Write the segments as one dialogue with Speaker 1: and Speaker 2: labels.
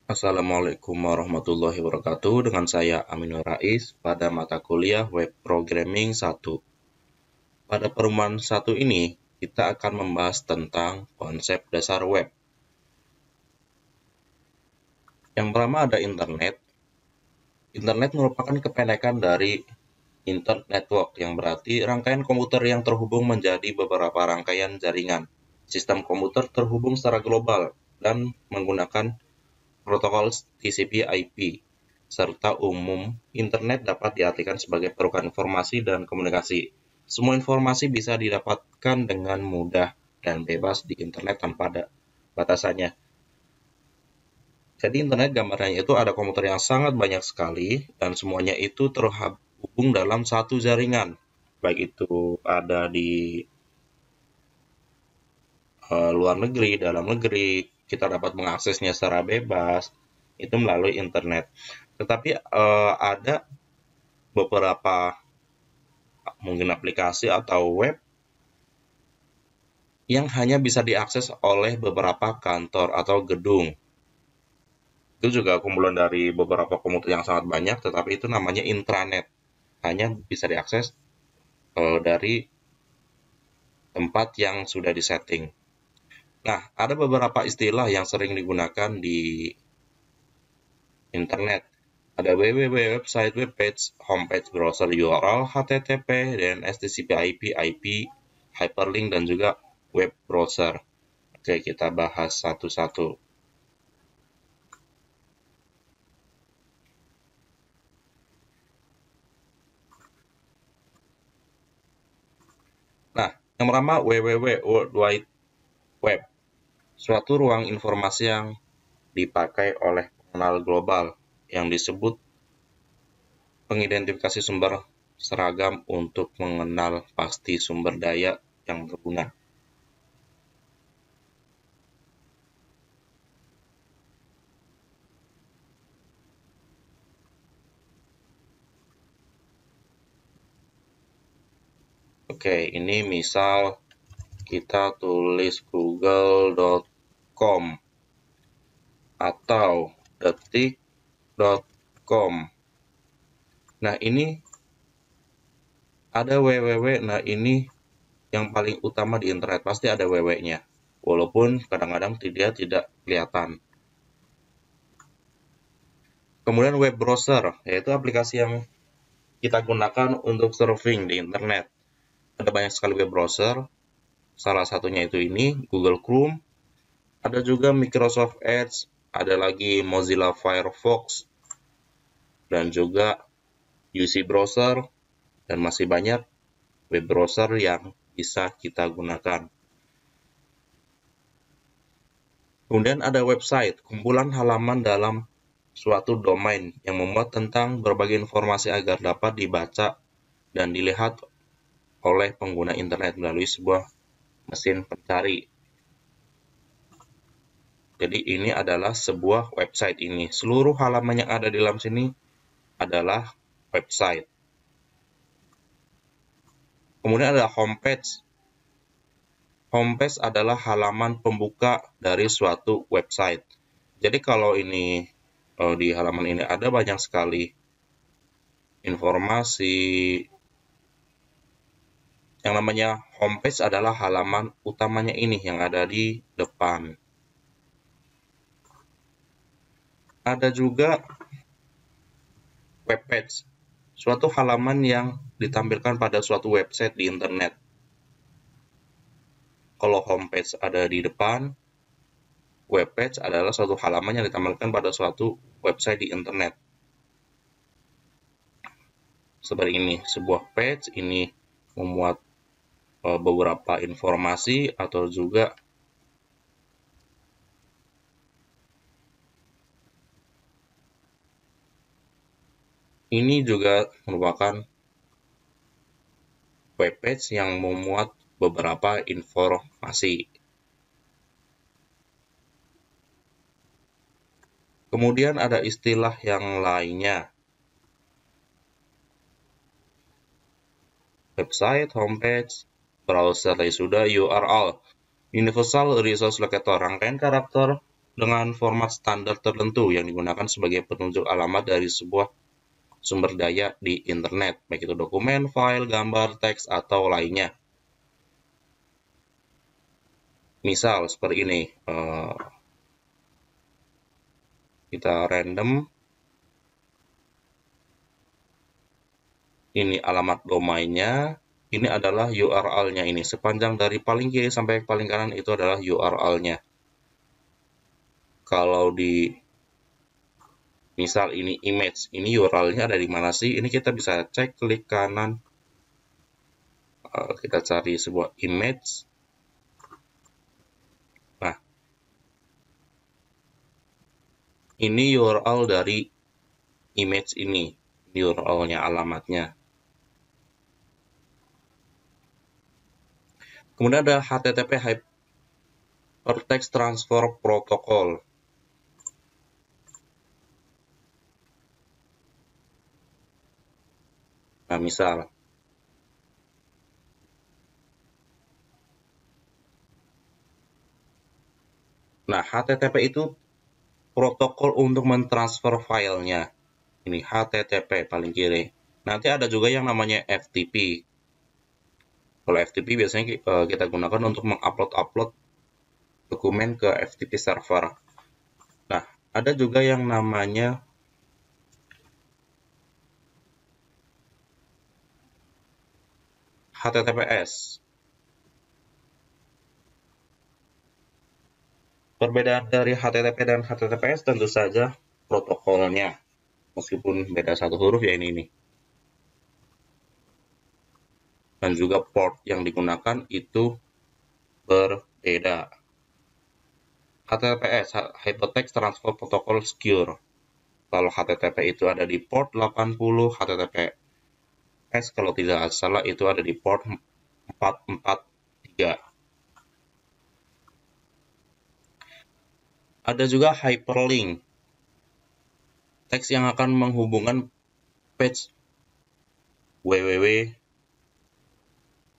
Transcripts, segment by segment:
Speaker 1: Assalamualaikum warahmatullahi wabarakatuh. Dengan saya Aminur Rais pada mata kuliah Web Programming 1. Pada pertemuan 1 ini, kita akan membahas tentang konsep dasar web. Yang pertama ada internet. Internet merupakan kependekan dari Internet Network, yang berarti rangkaian komputer yang terhubung menjadi beberapa rangkaian jaringan. Sistem komputer terhubung secara global dan menggunakan protokol TCP/IP, serta umum, internet dapat diartikan sebagai perubahan informasi dan komunikasi. Semua informasi bisa didapatkan dengan mudah dan bebas di internet tanpa ada batasannya. Jadi internet gambarnya itu ada komputer yang sangat banyak sekali dan semuanya itu terhubung dalam satu jaringan. Baik itu ada di luar negeri, dalam negeri, kita dapat mengaksesnya secara bebas itu melalui internet. Tetapi ada beberapa mungkin aplikasi atau web yang hanya bisa diakses oleh beberapa kantor atau gedung. Itu juga kumpulan dari beberapa komputer yang sangat banyak, tetapi itu namanya intranet. Hanya bisa diakses dari tempat yang sudah disetting. Nah, ada beberapa istilah yang sering digunakan di internet. Ada www, website, webpage, homepage, browser, URL, HTTP, DNS, TCP/IP, IP, hyperlink, dan juga web browser. Oke, kita bahas satu-satu. Nah, yang pertama www, World Wide Web. Suatu ruang informasi yang dipakai oleh pengenal global yang disebut pengidentifikasi sumber seragam untuk mengenal pasti sumber daya yang berguna. Oke, ini misal kita tulis google.com atau detik.com. Nah, ini ada www. Nah, ini yang paling utama di internet, pasti ada www-nya. Walaupun kadang-kadang dia tidak kelihatan. Kemudian web browser, yaitu aplikasi yang kita gunakan untuk surfing di internet. Ada banyak sekali web browser, salah satunya itu ini, Google Chrome, ada juga Microsoft Edge, ada lagi Mozilla Firefox, dan juga UC Browser, dan masih banyak web browser yang bisa kita gunakan. Kemudian ada website, kumpulan halaman dalam suatu domain yang memuat tentang berbagai informasi agar dapat dibaca dan dilihat oleh pengguna internet melalui sebuah mesin pencari. Jadi ini adalah sebuah website ini. Seluruh halaman yang ada di dalam sini adalah website. Kemudian ada homepage. Homepage adalah halaman pembuka dari suatu website. Jadi kalau ini di halaman ini ada banyak sekali informasi. Yang namanya homepage adalah halaman utamanya ini yang ada di depan. Ada juga webpage, suatu halaman yang ditampilkan pada suatu website di internet. Kalau homepage ada di depan, webpage adalah suatu halaman yang ditampilkan pada suatu website di internet. Seperti ini, sebuah page ini memuat beberapa informasi atau juga ini juga merupakan webpage yang memuat beberapa informasi. Kemudian ada istilah yang lainnya. Website, homepage, browser, sudah URL, Universal Resource Locator, rangkaian karakter dengan format standar tertentu yang digunakan sebagai penunjuk alamat dari sebuah sumber daya di internet, baik itu dokumen, file, gambar, teks, atau lainnya. Misal seperti ini, kita random, ini alamat domainnya, ini adalah URL-nya ini. Sepanjang dari paling kiri sampai paling kanan itu adalah URL-nya. Kalau di misal ini image, ini URL-nya ada di mana sih? Ini kita bisa cek, klik kanan, kita cari sebuah image. Nah, ini URL dari image ini, URL-nya, alamatnya. Kemudian ada HTTP Hypertext Transfer Protocol. Nah, misal HTTP itu protokol untuk mentransfer filenya. Ini HTTP paling kiri. Nanti ada juga yang namanya FTP. Kalau FTP biasanya kita gunakan untuk mengupload dokumen ke FTP server. Nah, ada juga yang namanya HTTPS. Perbedaan dari HTTP dan HTTPS tentu saja protokolnya. Meskipun beda satu huruf ya ini nih. Dan juga port yang digunakan itu berbeda. HTTPS, Hypertext Transfer Protocol Secure. Kalau HTTP itu ada di port 80, HTTPS kalau tidak salah itu ada di port 443. Ada juga hyperlink, teks yang akan menghubungkan page www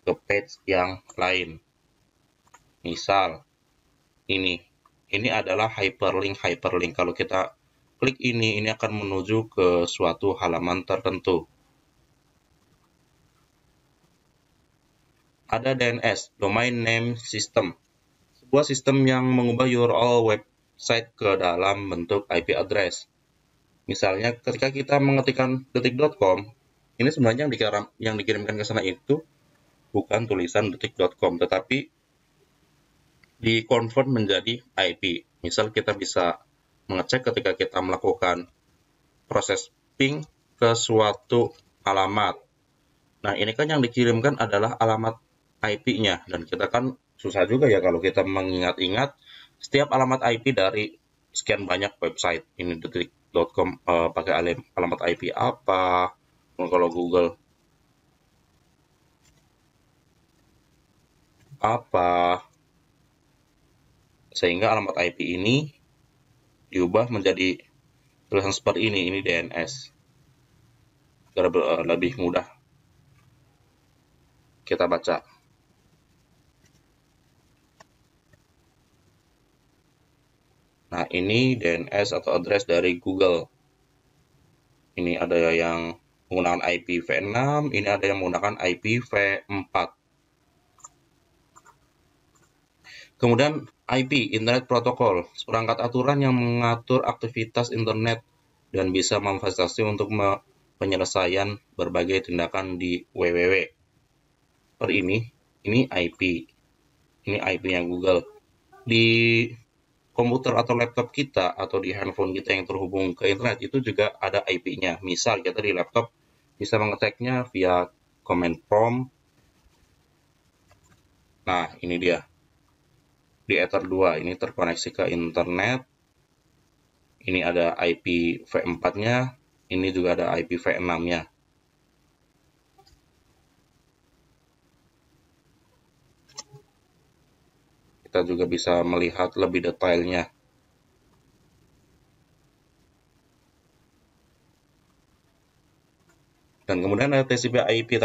Speaker 1: ke page yang lain. Misal ini adalah hyperlink. Kalau kita klik ini akan menuju ke suatu halaman tertentu. Ada DNS, Domain Name System, sebuah sistem yang mengubah URL website ke dalam bentuk IP address. Misalnya ketika kita mengetikkan detik.com, ini sebenarnya yang dikirimkan ke sana itu bukan tulisan detik.com, tetapi di-convert menjadi IP. Misal kita bisa mengecek ketika kita melakukan proses ping ke suatu alamat. Nah, ini kan yang dikirimkan adalah alamat IP-nya, dan kita kan susah juga ya kalau kita mengingat-ingat setiap alamat IP dari sekian banyak website. Ini detik.com pakai alamat IP apa, kalau Google apa, sehingga alamat IP ini diubah menjadi tulisan seperti ini DNS, agar lebih mudah kita baca. Nah, ini DNS atau address dari Google. Ini ada yang menggunakan IPv6, ini ada yang menggunakan IPv4. Kemudian IP, Internet Protocol, seperangkat aturan yang mengatur aktivitas internet dan bisa memfasilitasi untuk penyelesaian berbagai tindakan di www. Seperti ini IP. Ini IP-nya Google. Di komputer atau laptop kita atau di handphone kita yang terhubung ke internet itu juga ada IP-nya. Misal kita di laptop bisa mengeceknya via command prompt. Nah, ini dia. Di Ether 2 ini terkoneksi ke internet. Ini ada IPv4-nya, ini juga ada IPv6-nya. Kita juga bisa melihat lebih detailnya. Dan kemudian ada TCP/IP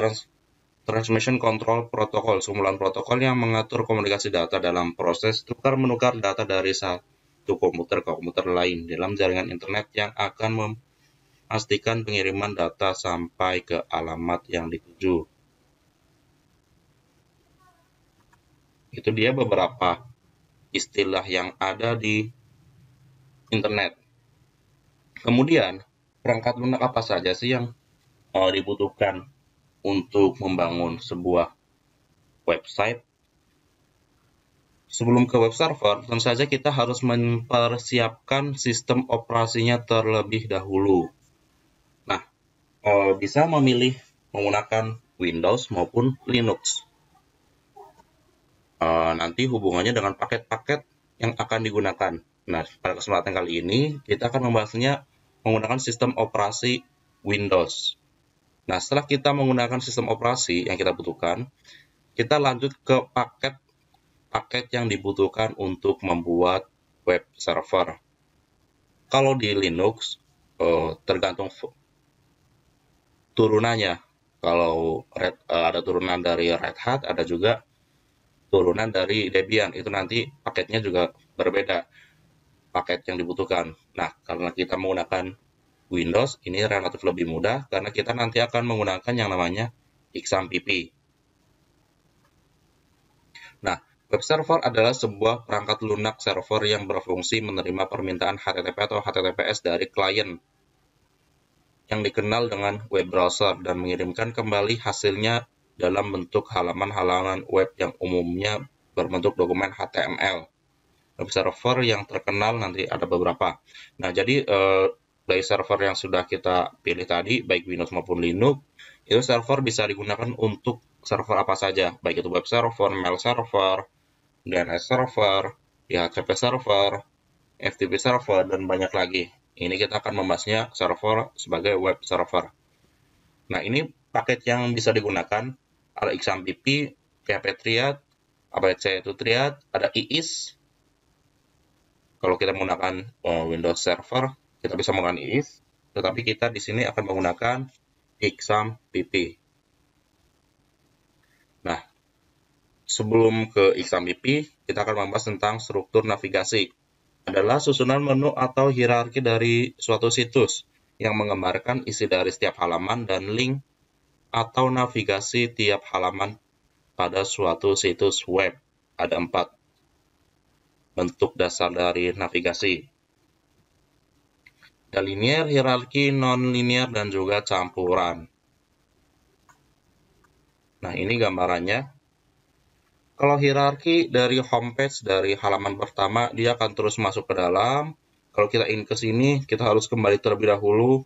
Speaker 1: Transmission Control Protocol, kumpulan protokol yang mengatur komunikasi data dalam proses tukar-menukar data dari satu satu komputer ke komputer lain dalam jaringan internet yang akan memastikan pengiriman data sampai ke alamat yang dituju. Itu dia beberapa istilah yang ada di internet. Kemudian, perangkat lunak apa saja sih yang dibutuhkan untuk membangun sebuah website? Sebelum ke web server, tentu saja kita harus mempersiapkan sistem operasinya terlebih dahulu. Nah, bisa memilih menggunakan Windows maupun Linux. Nanti hubungannya dengan paket-paket yang akan digunakan. Nah, pada kesempatan kali ini, kita akan membahasnya menggunakan sistem operasi Windows. Nah, setelah kita menggunakan sistem operasi yang kita butuhkan, kita lanjut ke paket yang dibutuhkan untuk membuat web server. Kalau di Linux, tergantung turunannya. Kalau ada turunan dari Red Hat, ada juga turunan dari Debian. Itu nanti paketnya juga berbeda, paket yang dibutuhkan. Nah, karena kita menggunakan Windows, ini relatif lebih mudah karena kita nanti akan menggunakan yang namanya XAMPP. Nah, web server adalah sebuah perangkat lunak server yang berfungsi menerima permintaan HTTP atau HTTPS dari klien yang dikenal dengan web browser dan mengirimkan kembali hasilnya dalam bentuk halaman-halaman web yang umumnya berbentuk dokumen HTML. Web server yang terkenal nanti ada beberapa. Nah, jadi dari server yang sudah kita pilih tadi, baik Windows maupun Linux, itu server bisa digunakan untuk server apa saja, baik itu web server, mail server, DNS server, DHCP server, FTP server, dan banyak lagi. Ini kita akan membahasnya server sebagai web server. Nah, ini paket yang bisa digunakan, ada XAMPP, PHP Triad, ABC2 Triad, ada IIS. Kalau kita menggunakan Windows Server, kita bisa menggunakan IIS, tetapi kita di sini akan menggunakan XAMPP. Nah, sebelum ke XAMPP, kita akan membahas tentang struktur navigasi. Adalah susunan menu atau hierarki dari suatu situs yang menggambarkan isi dari setiap halaman dan link atau navigasi tiap halaman pada suatu situs web. Ada 4 bentuk dasar dari navigasi. Ada linear, hierarki, non-linear, dan juga campuran. Nah, ini gambarannya. Kalau hierarki dari homepage, dari halaman pertama, dia akan terus masuk ke dalam. Kalau kita ingin ke sini, kita harus kembali terlebih dahulu,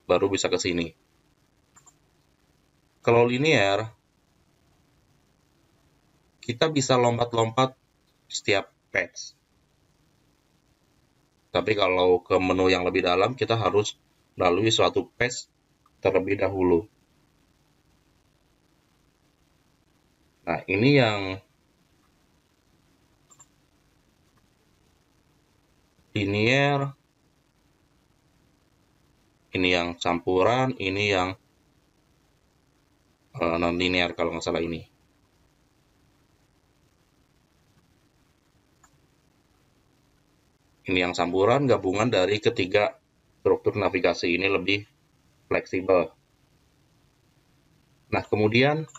Speaker 1: baru bisa ke sini. Kalau linear, kita bisa lompat-lompat setiap page. Tapi kalau ke menu yang lebih dalam, kita harus melalui suatu page terlebih dahulu. Nah, ini yang linear, ini yang campuran, ini yang non-linear kalau nggak salah ini. Ini yang campuran, gabungan dari ketiga struktur navigasi ini lebih fleksibel. Nah, kemudian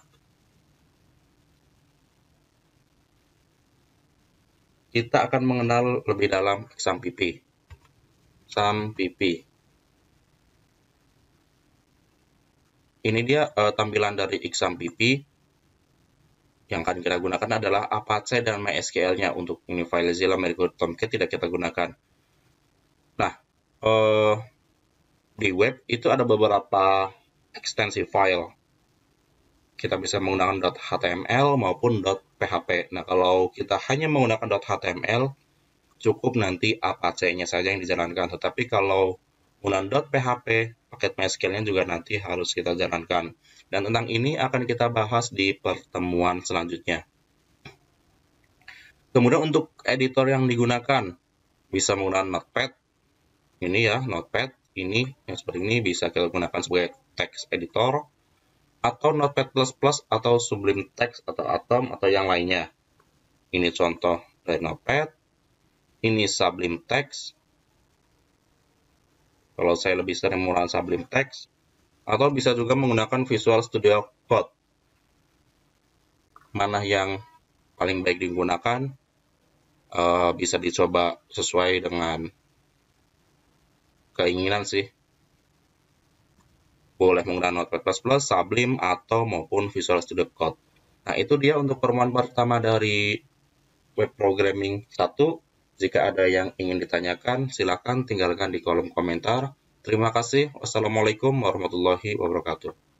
Speaker 1: kita akan mengenal lebih dalam XAMPP. XAMPP. Ini dia tampilan dari XAMPP. Yang akan kita gunakan adalah Apache dan MySQL-nya. Untuk ini FileZilla, Marigold, Tomcat tidak kita gunakan. Nah, di web itu ada beberapa ekstensi file. Kita bisa menggunakan .html maupun .php. Nah, kalau kita hanya menggunakan .html, cukup nanti Apache-nya saja yang dijalankan. Tetapi kalau menggunakan .php, paket MySQL-nya juga nanti harus kita jalankan. Dan tentang ini akan kita bahas di pertemuan selanjutnya. Kemudian untuk editor yang digunakan, bisa menggunakan Notepad. Ini ya, Notepad. Ini yang seperti ini bisa kita gunakan sebagai text editor, atau Notepad++ atau Sublime Text atau Atom atau yang lainnya. Ini contoh dari Notepad. ini Sublime Text. Kalau saya lebih sering menggunakan Sublime Text, atau bisa juga menggunakan Visual Studio Code. Mana yang paling baik digunakan, bisa dicoba sesuai dengan keinginan sih. Boleh menggunakan Notepad++, Sublime, atau maupun Visual Studio Code. Nah, itu dia untuk pertemuan pertama dari web programming 1. Jika ada yang ingin ditanyakan, silakan tinggalkan di kolom komentar. Terima kasih. Wassalamualaikum warahmatullahi wabarakatuh.